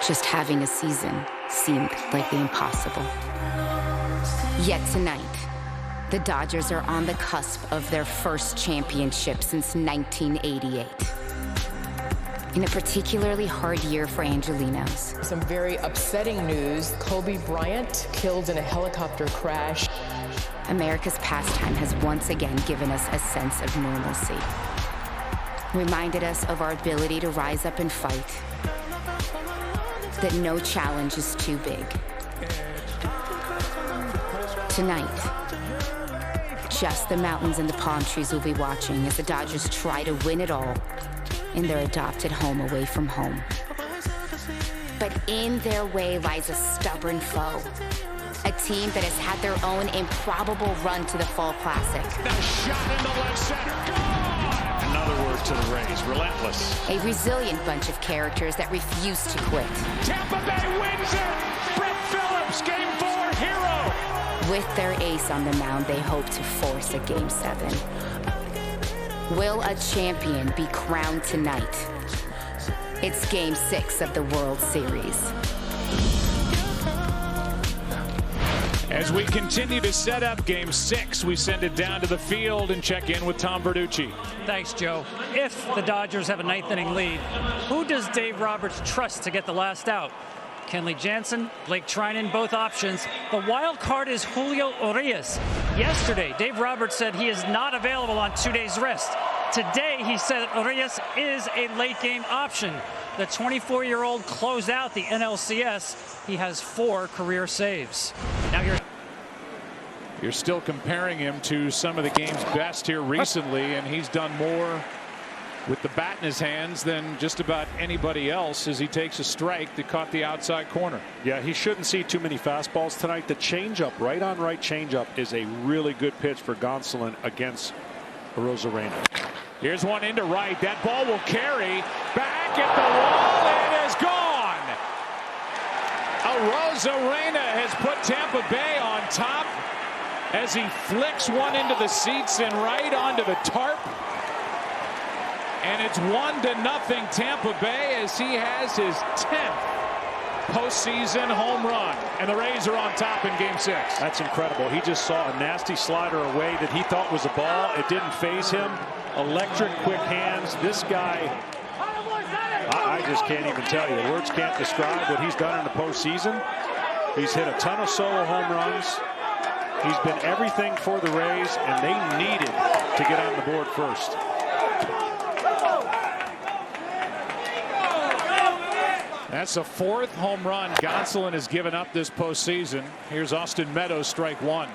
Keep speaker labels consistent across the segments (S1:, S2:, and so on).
S1: just having a season seemed like the impossible. Yet tonight, the Dodgers are on the cusp of their first championship since 1988. In a particularly hard year for Angelenos.
S2: Some very upsetting news. Kobe Bryant killed in a helicopter crash.
S1: America's pastime has once again given us a sense of normalcy. Reminded us of our ability to rise up and fight. That no challenge is too big. Tonight, just the mountains and the palm trees will be watching as the Dodgers try to win it all in their adopted home away from home. But in their way lies a stubborn foe. A team that has had their own improbable run to the Fall Classic.
S3: The shot into left center. Gone! Another word to the Rays, relentless.
S1: A resilient bunch of characters that refuse to quit.
S3: Tampa Bay wins it! Brett Phillips, Game 4 hero!
S1: With their ace on the mound, they hope to force a Game 7. Will a champion be crowned tonight? It's Game 6 of the World Series.
S3: As we continue to set up Game 6, we send it down to the field and check in with Tom Verducci.
S4: Thanks, Joe. If the Dodgers have a ninth-inning lead, who does Dave Roberts trust to get the last out? Kenley Jansen, Blake Trinan, both options. The wild card is Julio Urias. Yesterday, Dave Roberts said he is not available on 2 days rest. Today, he said Urias is a late-game option. The 24-year-old closed out the NLCS. He has 4 career saves. Now
S3: You're still comparing him to some of the game's best here recently, and he's done more with the bat in his hands than just about anybody else as he takes a strike that caught the outside corner.
S5: Yeah, he shouldn't see too many fastballs tonight. The changeup, right on right changeup, is a really good pitch for Gonsolin against Arozarena.
S3: Here's one into right. That ball will carry back at the wall. It is gone. Arozarena has put Tampa Bay on top as he flicks one into the seats and right onto the tarp. And it's 1-0 Tampa Bay as he has his 10th postseason home run. And the Rays are on top in Game 6.
S5: That's incredible. He just saw a nasty slider away that he thought was a ball. It didn't faze him. Electric quick hands. This guy, I just can't even tell you. Words can't describe what he's done in the postseason. He's hit a ton of solo home runs. He's been everything for the Rays, and they needed to get on the board first.
S3: That's the 4th home run Gonsolin has given up this postseason. Here's Austin Meadows, strike 1.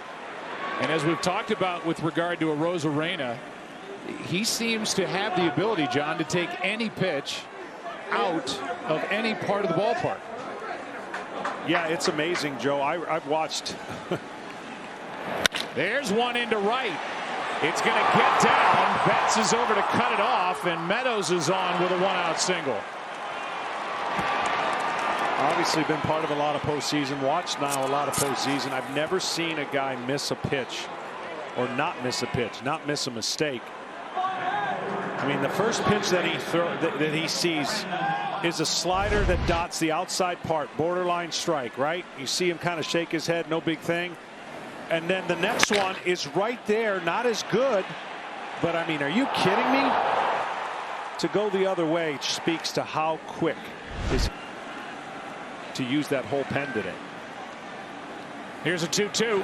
S3: And as we've talked about with regard to Arozarena, he seems to have the ability, John, to take any pitch out of any part of the ballpark.
S5: Yeah, it's amazing, Joe. I've watched.
S3: There's one into right. It's going to get down. Betts is over to cut it off, and Meadows is on with a 1-out single.
S5: Obviously been part of a lot of postseason. Watched now a lot of postseason. I've never seen a guy miss a pitch or not miss a pitch, not miss a mistake. I mean, the first pitch that he sees is a slider that dots the outside part, borderline strike, right? You see him kind of shake his head, no big thing. And then the next one is right there, not as good, but I mean, are you kidding me? To go the other way speaks to how quick is to use that whole pen today.
S3: Here's a 2-2.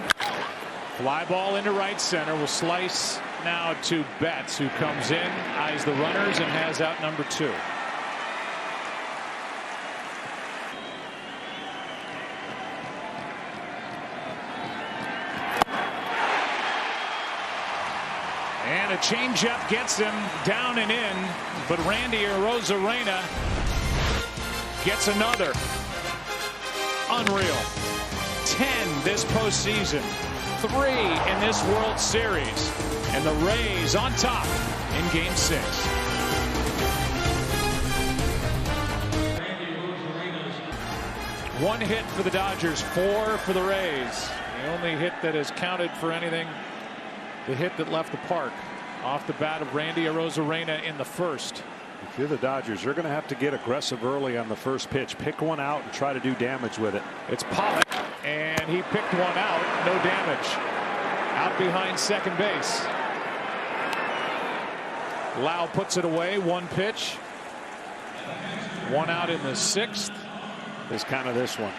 S3: Fly ball into right center. Will slice now to Betts, who comes in, eyes the runners, and has out number 2. And a changeup gets him down and in, but Randy Arozarena gets another. Unreal. 10 this postseason, 3 in this World Series, and the Rays on top in Game 6. One hit for the Dodgers, 4 for the Rays. The only hit that has counted for anything, the hit that left the park off the bat of Randy Arozarena in the first.
S5: If you're the Dodgers, you're going to have to get aggressive early on the first pitch. Pick one out and try to do damage with it.
S3: It's Pollock, and he picked one out. No damage. Out behind second base. Lau puts it away. One pitch. One out in the sixth.
S5: Is kind of this one.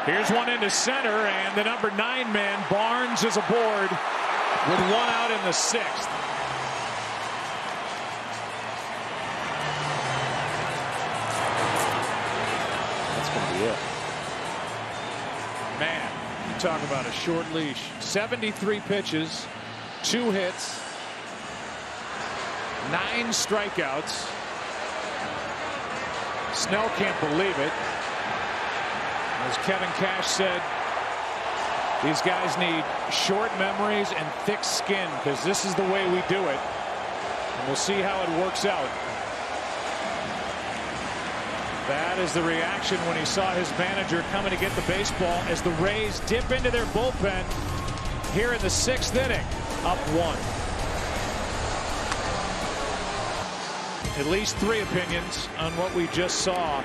S3: Here's one into center, and the number 9 man, Barnes, is aboard with one out in the sixth.
S5: That's going to be it.
S3: Man, you talk about a short leash. 73 pitches, 2 hits, 9 strikeouts. Snell can't believe it. As Kevin Cash said, these guys need short memories and thick skin because this is the way we do it. And we'll see how it works out. That is the reaction when he saw his manager coming to get the baseball as the Rays dip into their bullpen here in the 6th inning, up 1. At least 3 opinions on what we just saw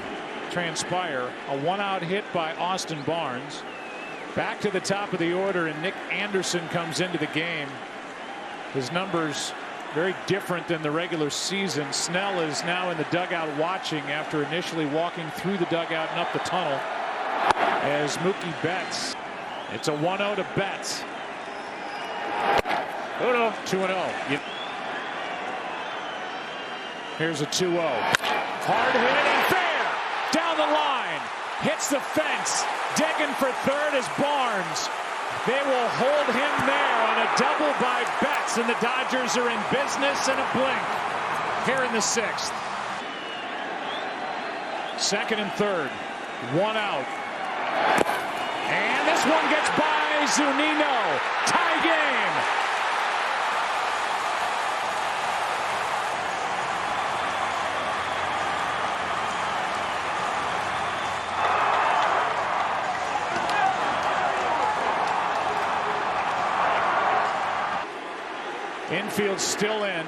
S3: transpire. A 1-out hit by Austin Barnes. Back to the top of the order, and Nick Anderson comes into the game. His numbers very different than the regular season. Snell is now in the dugout watching after initially walking through the dugout and up the tunnel as Mookie Betts. It's a 1-0 to Betts. 2-0. Here's a 2-0. Hard hit and fair. Down the line. Hits the fence. Digging for third is Barnes. They will hold him there on a double by Betts, and the Dodgers are in business in a blink here in the 6th. 2nd and 3rd. 1 out. And this one gets by Zunino. Tie game. Infield still in.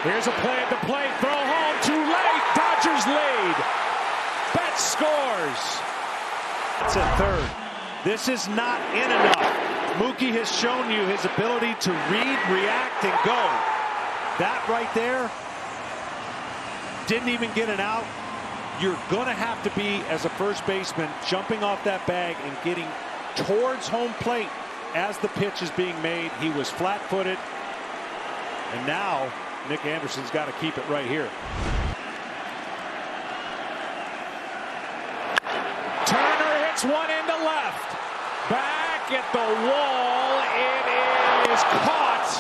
S3: Here's a play at the plate. Throw home. Too late. Dodgers lead. Betts scores.
S5: It's at third. This is not in enough. Mookie has shown you his ability to read, react, and go. That right there didn't even get an out. You're going to have to be, as a first baseman, jumping off that bag and getting towards home plate as the pitch is being made. He was flat-footed, and now Nick Anderson's got to keep it right here.
S3: Turner hits one into left. Back at the wall. It is caught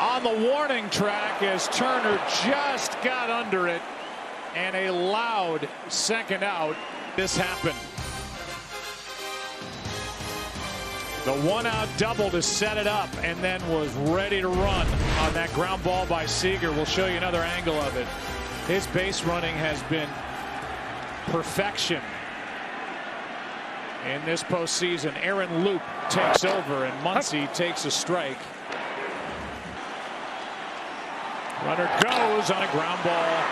S3: on the warning track as Turner just got under it, and a loud second out. This happened. The 1-out double to set it up, and then was ready to run on that ground ball by Seager. We'll show you another angle of it. His base running has been perfection in this postseason. Aaron Loop takes over, and Muncy takes a strike. Runner goes on a ground ball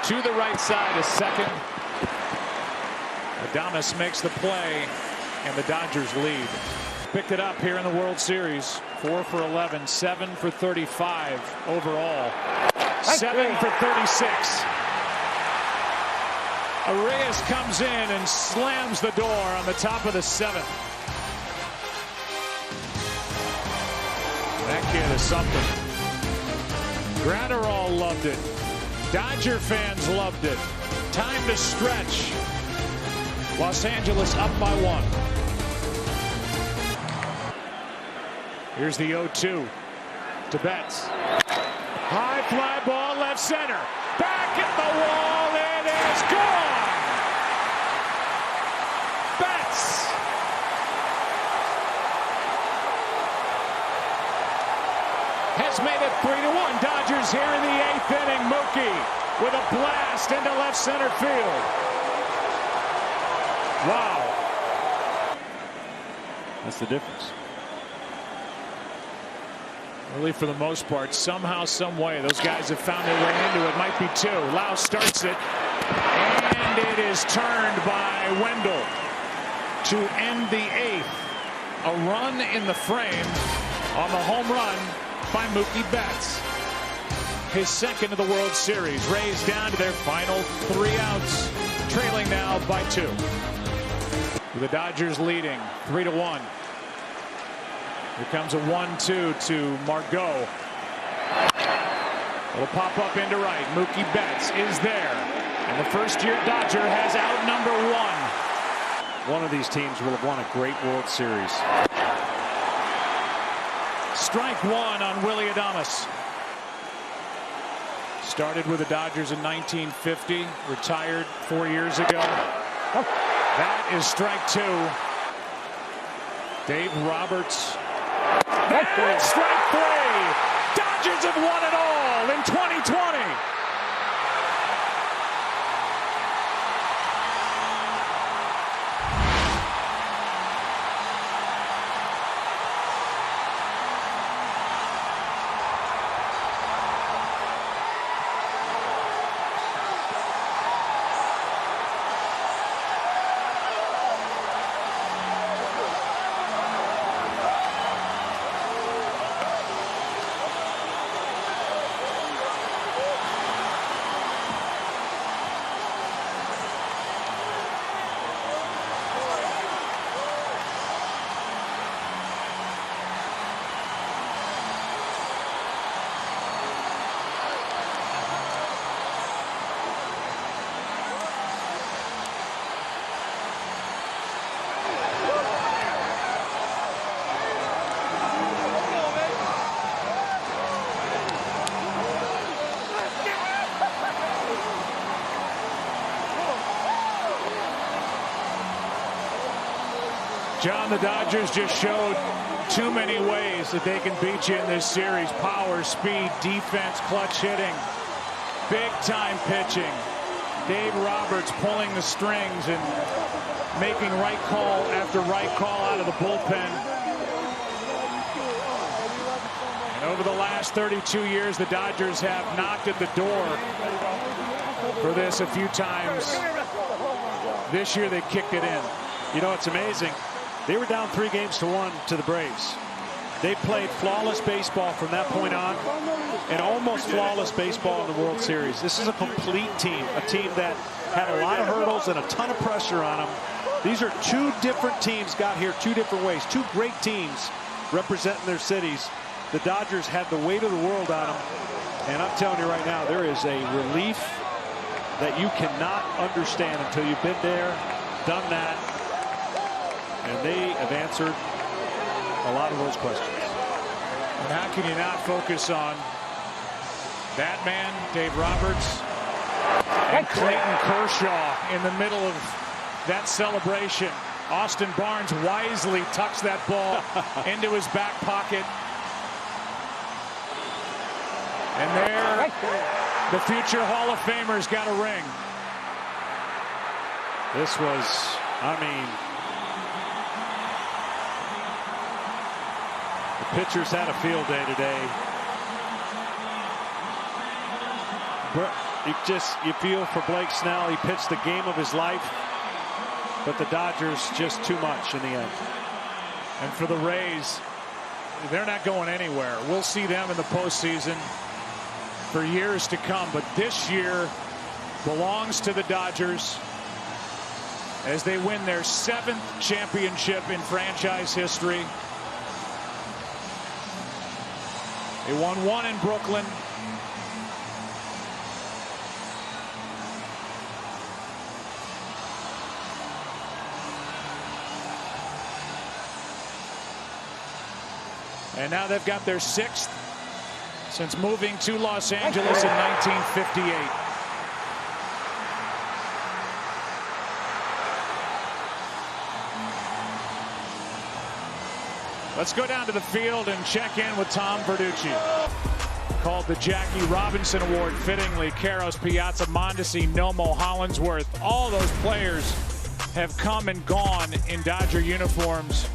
S3: to the right side of second. Adames makes the play, and the Dodgers lead. Picked it up here in the World Series. 4 for 11, 7 for 35 overall. 7 for 36. Urias comes in and slams the door on the top of the 7th. That kid is something. Gratterall loved it. Dodger fans loved it. Time to stretch. Los Angeles up by 1. Here's the 0-2 to Betts. High fly ball left center. Back at the wall. It is gone. Betts. Has made it 3-1. Dodgers here in the 8th inning. Mookie with a blast into left center field. Wow.
S5: That's the difference.
S3: Really, for the most part, somehow, some way, those guys have found their way into it. Might be two. Lau starts it, and it is turned by Wendell to end the eighth. A run in the frame on the home run by Mookie Betts. His second of the World Series. Rays down to their final 3 outs, trailing now by 2. The Dodgers leading 3-1. Here comes a 1-2 to Margot. It'll pop up into right. Mookie Betts is there. And the first-year Dodger has out number 1.
S5: One of these teams will have won a great World Series.
S3: Strike 1 on Willie Adames. Started with the Dodgers in 1950. Retired 4 years ago. That is strike 2. Dave Roberts. That's strike 3. Dodgers have won it all in 2020. John, the Dodgers just showed too many ways that they can beat you in this series. Power, speed, defense, clutch hitting, big-time pitching. Dave Roberts pulling the strings and making right call after right call out of the bullpen. And over the last 32 years, the Dodgers have knocked at the door for this a few times. This year, they kicked it in.
S5: You know, it's amazing. They were down 3-1 to the Braves. They played flawless baseball from that point on, and almost flawless baseball in the World Series. This is a complete team, a team that had a lot of hurdles and a ton of pressure on them. These are 2 different teams got here 2 different ways. 2 great teams representing their cities. The Dodgers had the weight of the world on them, and I'm telling you right now, there is a relief that you cannot understand until you've been there, done that. And they have answered a lot of those questions.
S3: And how can you not focus on that man, Dave Roberts, and Clayton Kershaw in the middle of that celebration? Austin Barnes wisely tucks that ball into his back pocket. And there, the future Hall of Famers got a ring.
S5: This was, I mean, the pitchers had a field day today. You feel for Blake Snell. He pitched the game of his life, but the Dodgers just too much in the end.
S3: And for the Rays, they're not going anywhere. We'll see them in the postseason for years to come, but this year belongs to the Dodgers as they win their 7th championship in franchise history. They won 1 in Brooklyn. And now they've got their 6th since moving to Los Angeles in 1958. Let's go down to the field and check in with Tom Verducci. Called the Jackie Robinson Award, fittingly. Karros, Piazza, Mondesi, Nomo, Hollingsworth. All those players have come and gone in Dodger uniforms.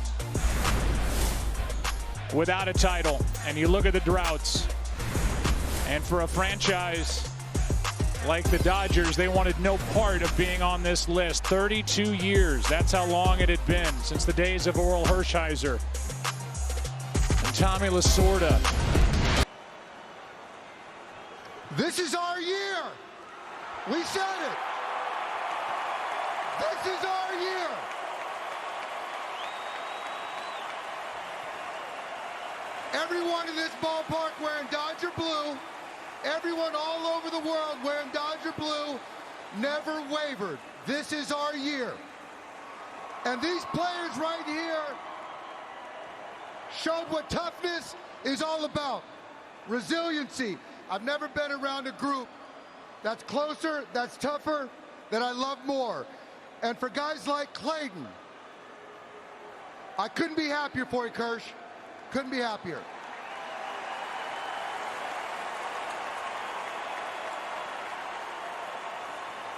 S3: without a title. And you look at the droughts. And for a franchise like the Dodgers, they wanted no part of being on this list. 32 years. That's how long it had been since the days of Oral Hershiser and Tommy Lasorda.
S6: This is our year. We said it. This is our year. Everyone in this ballpark wearing Dodger blue, everyone all over the world wearing Dodger blue, never wavered. This is our year. And these players right here showed what toughness is all about. Resiliency. I've never been around a group that's closer, that's tougher, that I love more. And for guys like Clayton, I couldn't be happier for you, Kirsch. Couldn't be happier.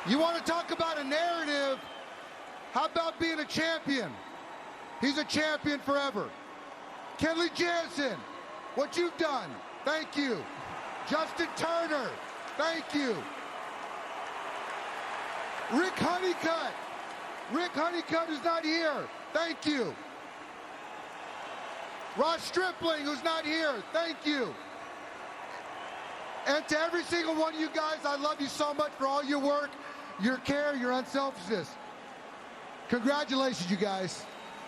S6: You want to talk about a narrative? How about being a champion? He's a champion forever. Kenley Jansen, what you've done, thank you. Justin Turner, thank you. Rick Honeycutt is not here, thank you. Ross Stripling, who's not here, thank you. And to every single one of you guys, I love you so much for all your work, your care, your unselfishness. Congratulations, you guys.